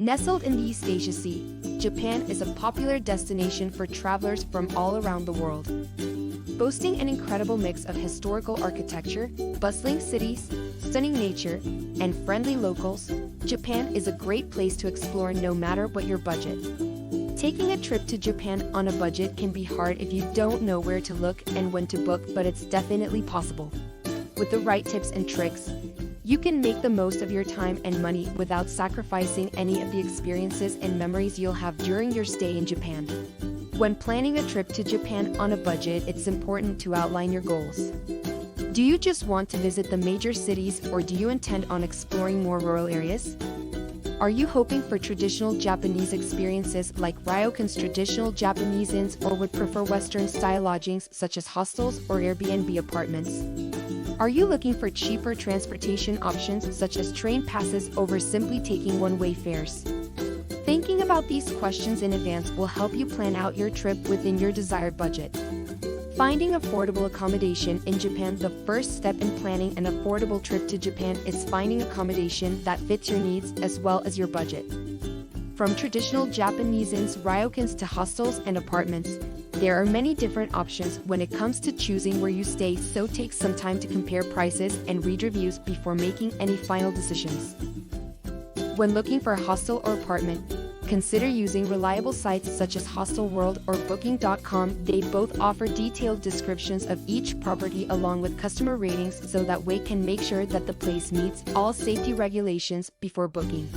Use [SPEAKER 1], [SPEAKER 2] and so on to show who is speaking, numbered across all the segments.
[SPEAKER 1] Nestled in the East Asia Sea, Japan is a popular destination for travelers from all around the world. Boasting an incredible mix of historical architecture, bustling cities, stunning nature, and friendly locals, Japan is a great place to explore no matter what your budget. Taking a trip to Japan on a budget can be hard if you don't know where to look and when to book, but it's definitely possible. With the right tips and tricks, you can make the most of your time and money without sacrificing any of the experiences and memories you'll have during your stay in Japan. When planning a trip to Japan on a budget, it's important to outline your goals. Do you just want to visit the major cities, or do you intend on exploring more rural areas? Are you hoping for traditional Japanese experiences like ryokans, traditional Japanese inns, or would prefer Western-style lodgings such as hostels or Airbnb apartments? Are you looking for cheaper transportation options such as train passes over simply taking one-way fares? Thinking about these questions in advance will help you plan out your trip within your desired budget. Finding affordable accommodation in Japan. The first step in planning an affordable trip to Japan is finding accommodation that fits your needs as well as your budget. From traditional Japanese inns, ryokans to hostels and apartments, there are many different options when it comes to choosing where you stay, so take some time to compare prices and read reviews before making any final decisions. When looking for a hostel or apartment, consider using reliable sites such as Hostelworld or Booking.com. They both offer detailed descriptions of each property along with customer ratings, so that way can make sure that the place meets all safety regulations before booking.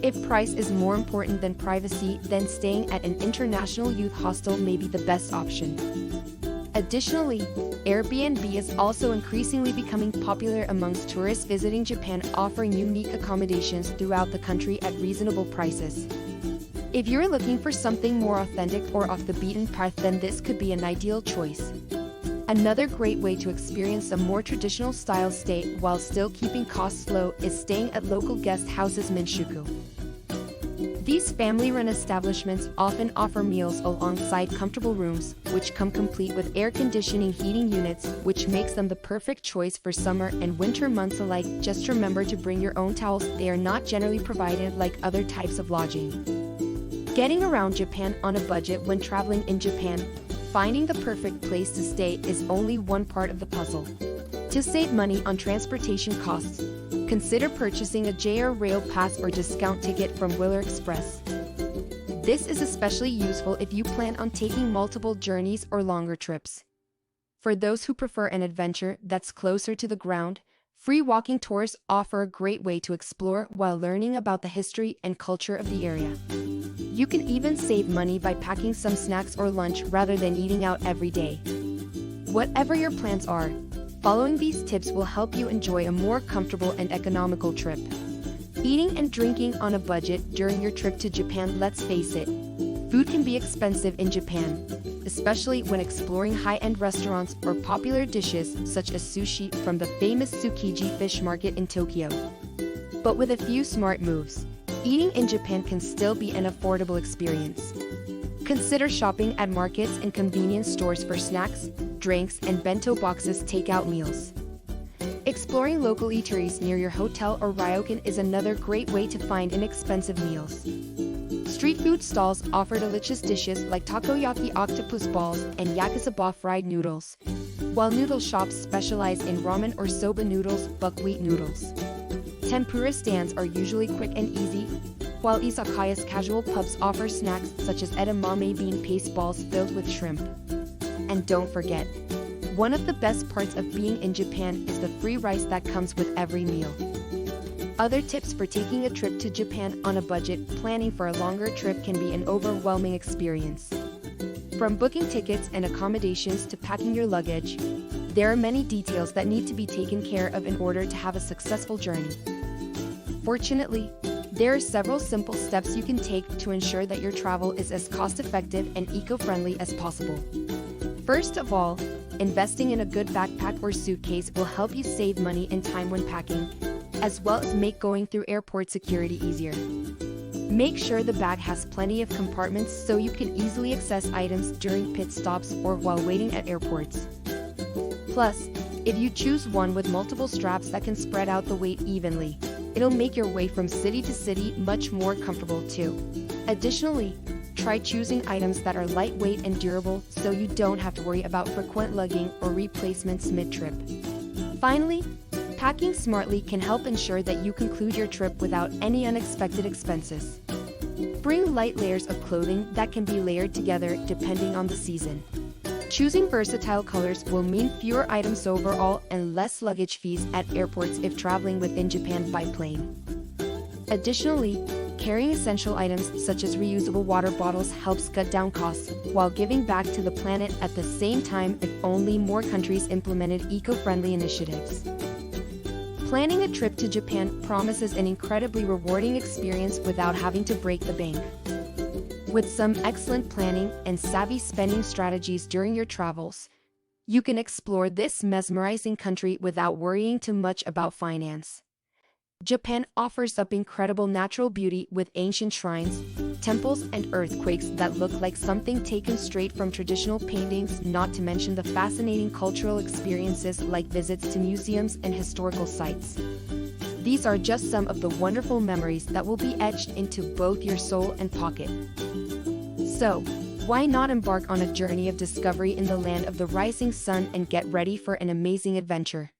[SPEAKER 1] If price is more important than privacy, then staying at an international youth hostel may be the best option. Additionally, Airbnb is also increasingly becoming popular amongst tourists visiting Japan, offering unique accommodations throughout the country at reasonable prices. If you're looking for something more authentic or off the beaten path, then this could be an ideal choice. Another great way to experience a more traditional style stay while still keeping costs low is staying at local guest houses minshuku. These family-run establishments often offer meals alongside comfortable rooms, which come complete with air conditioning heating units, which makes them the perfect choice for summer and winter months alike. Just remember to bring your own towels. They are not generally provided like other types of lodging. Getting around Japan on a budget. When traveling in Japan, finding the perfect place to stay is only one part of the puzzle. To save money on transportation costs, consider purchasing a JR Rail Pass or discount ticket from Wheeler Express. This is especially useful if you plan on taking multiple journeys or longer trips. For those who prefer an adventure that's closer to the ground, free walking tours offer a great way to explore while learning about the history and culture of the area. You can even save money by packing some snacks or lunch rather than eating out every day. Whatever your plans are, following these tips will help you enjoy a more comfortable and economical trip. Eating and drinking on a budget during your trip to Japan. Let's face it, food can be expensive in Japan, especially when exploring high-end restaurants or popular dishes such as sushi from the famous Tsukiji fish market in Tokyo. But with a few smart moves, eating in Japan can still be an affordable experience. Consider shopping at markets and convenience stores for snacks, drinks, and bento boxes takeout meals. Exploring local eateries near your hotel or ryokan is another great way to find inexpensive meals. Street food stalls offer delicious dishes like takoyaki octopus balls and yakisoba fried noodles, while noodle shops specialize in ramen or soba noodles, buckwheat noodles. Tempura stands are usually quick and easy, while izakayas, casual pubs, offer snacks such as edamame bean paste balls filled with shrimp. And don't forget, one of the best parts of being in Japan is the free rice that comes with every meal. Other tips for taking a trip to Japan on a budget. Planning for a longer trip can be an overwhelming experience. From booking tickets and accommodations to packing your luggage, there are many details that need to be taken care of in order to have a successful journey. Fortunately, there are several simple steps you can take to ensure that your travel is as cost-effective and eco-friendly as possible. First of all, investing in a good backpack or suitcase will help you save money and time when packing, as well as make going through airport security easier. Make sure the bag has plenty of compartments so you can easily access items during pit stops or while waiting at airports. Plus, if you choose one with multiple straps that can spread out the weight evenly, It'll make your way from city to city much more comfortable too. Additionally, try choosing items that are lightweight and durable so you don't have to worry about frequent lugging or replacements mid-trip. Finally, packing smartly can help ensure that you conclude your trip without any unexpected expenses. Bring light layers of clothing that can be layered together depending on the season. Choosing versatile colors will mean fewer items overall and less luggage fees at airports if traveling within Japan by plane. Additionally, carrying essential items such as reusable water bottles helps cut down costs while giving back to the planet at the same time if only more countries implemented eco-friendly initiatives. Planning a trip to Japan promises an incredibly rewarding experience without having to break the bank. With some excellent planning and savvy spending strategies during your travels, you can explore this mesmerizing country without worrying too much about finance. Japan offers up incredible natural beauty with ancient shrines, temples, and earthquakes that look like something taken straight from traditional paintings, not to mention the fascinating cultural experiences like visits to museums and historical sites. These are just some of the wonderful memories that will be etched into both your soul and pocket. So, why not embark on a journey of discovery in the land of the rising sun and get ready for an amazing adventure?